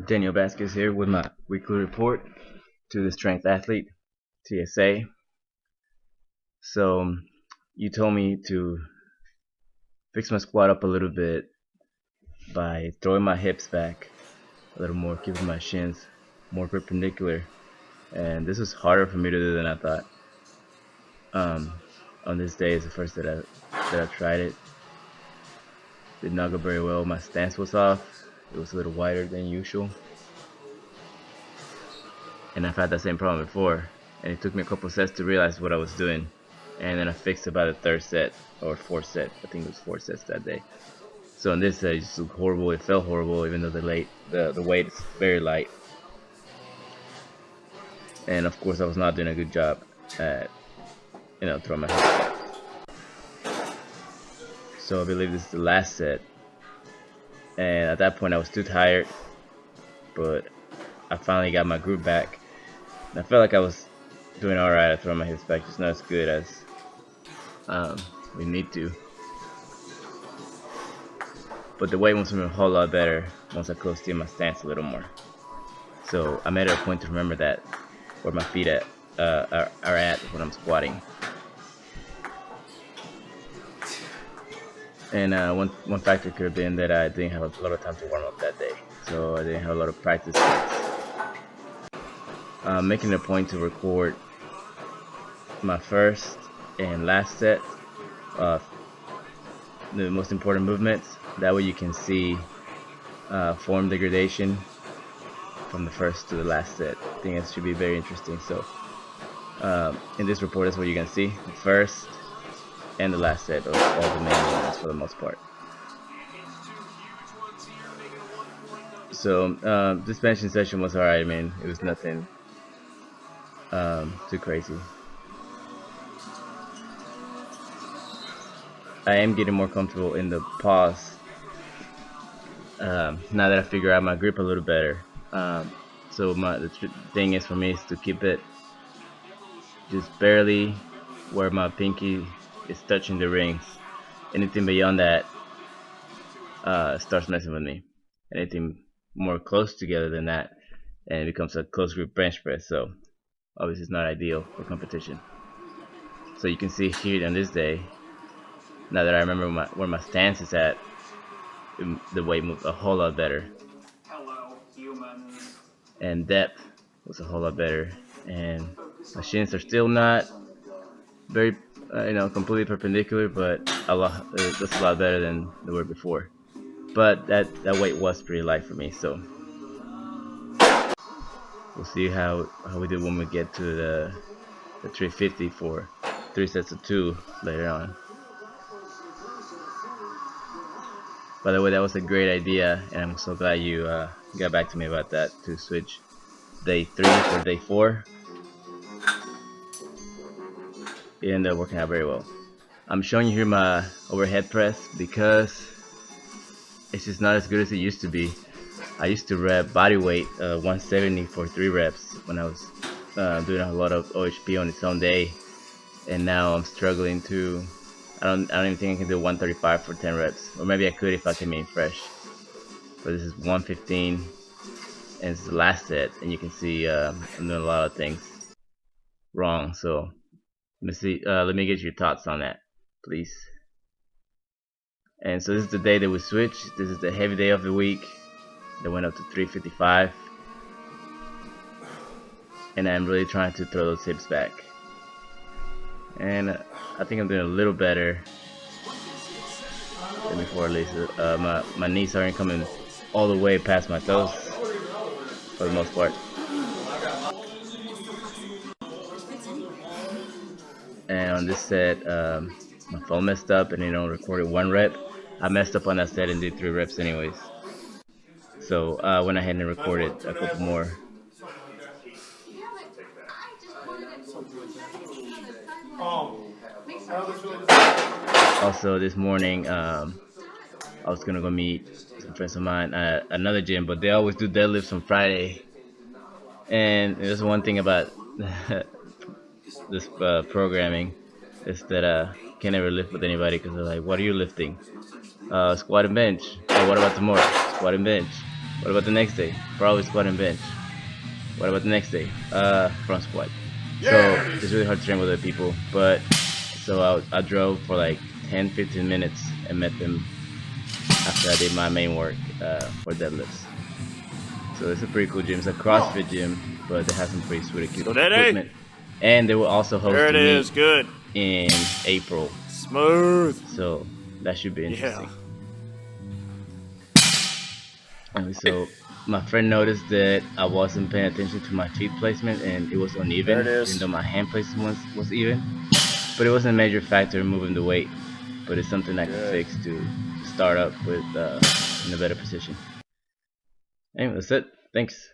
Daniel Vasquez here with my weekly report to the Strength Athlete, TSA. So, you told me to fix my squat up a little bit by throwing my hips back a little more, keeping my shins more perpendicular. And this was harder for me to do than I thought. On this day is the first that I tried it. Did not go very well. My stance was off. It was a little wider than usual. And I've had that same problem before, and it took me a couple sets to realize what I was doing, and then I fixed it by the third set or fourth set. I think it was 4 sets that day. So in this set, it just looked horrible. It felt horrible, even though the weight is very light. And of course, I was not doing a good job at throwing my head back. So I believe this is the last set, and at that point, I was too tired, but I finally got my groove back. And I felt like I was doing alright at throwing my hips back, just not as good as we need to. But the weight was a whole lot better once I closed in my stance a little more. So I made it a point to remember that, where my feet are at when I'm squatting. And one factor could have been that I didn't have a lot of time to warm up that day, so I didn't have a lot of practice sets. Making it a point to record my first and last set of the most important movements. That way you can see form degradation from the first to the last set. I think it should be very interesting. So in this report is what you can see the first and the last set of all the main movements for the most part. So this benching session was alright. I mean, it was nothing too crazy. I am getting more comfortable in the pause now that I figure out my grip a little better. So the thing is for me is to keep it just barely where my pinky is touching the rings. Anything beyond that starts messing with me. Anything more close together than that, and it becomes a close grip bench press. So obviously it's not ideal for competition. So you can see here on this day, now that I remember where my stance is at, the weight moved a whole lot better. And depth was a whole lot better. And my shins are still not very, completely perpendicular, but that's a lot better than they were before. But that weight was pretty light for me, so we'll see how we do when we get to the 350 for 3 sets of 2 later on. By the way, that was a great idea, and I'm so glad you got back to me about that, to switch day 3 for day 4. It ended up working out very well. I'm showing you here my overhead press because it's just not as good as it used to be. I used to rep body weight 170 for 3 reps when I was doing a lot of OHP on its own day, and now I'm struggling to. I don't even think I can do 135 for 10 reps, or maybe I could if I came in fresh. But this is 115, and it's the last set, and you can see I'm doing a lot of things wrong. So let me get your thoughts on that, please. And so this is the day that we switched. This is the heavy day of the week. That went up to 355, and I'm really trying to throw those hips back. And I think I'm doing a little better than before, at least. My knees aren't coming all the way past my toes for the most part. And on this set, my phone messed up and it only recorded 1 rep. I messed up on that set and did 3 reps anyways. So I went ahead and recorded a couple more. Also this morning, I was gonna go meet some friends of mine at another gym, but they always do deadlifts on Friday. And there's one thing about this programming is that I can't ever lift with anybody because they're like, "What are you lifting?" Squat and bench. Oh, what about tomorrow? Squat and bench. What about the next day? Probably squat and bench. What about the next day? Front squat. So it's really hard to train with other people, but so I drove for like 10-15 minutes and met them after I did my main work for deadlifts. So it's a pretty cool gym. It's a CrossFit gym, but they have some pretty sweet equipment. And they will also host There it me is, good. in April. Smooth. So that should be interesting. Yeah. And so my friend noticed that I wasn't paying attention to my feet placement and it was uneven, There it is. even though my hand placement was even. But it wasn't a major factor in moving the weight. But it's something I can fix to start up with in a better position. Anyway, that's it. Thanks.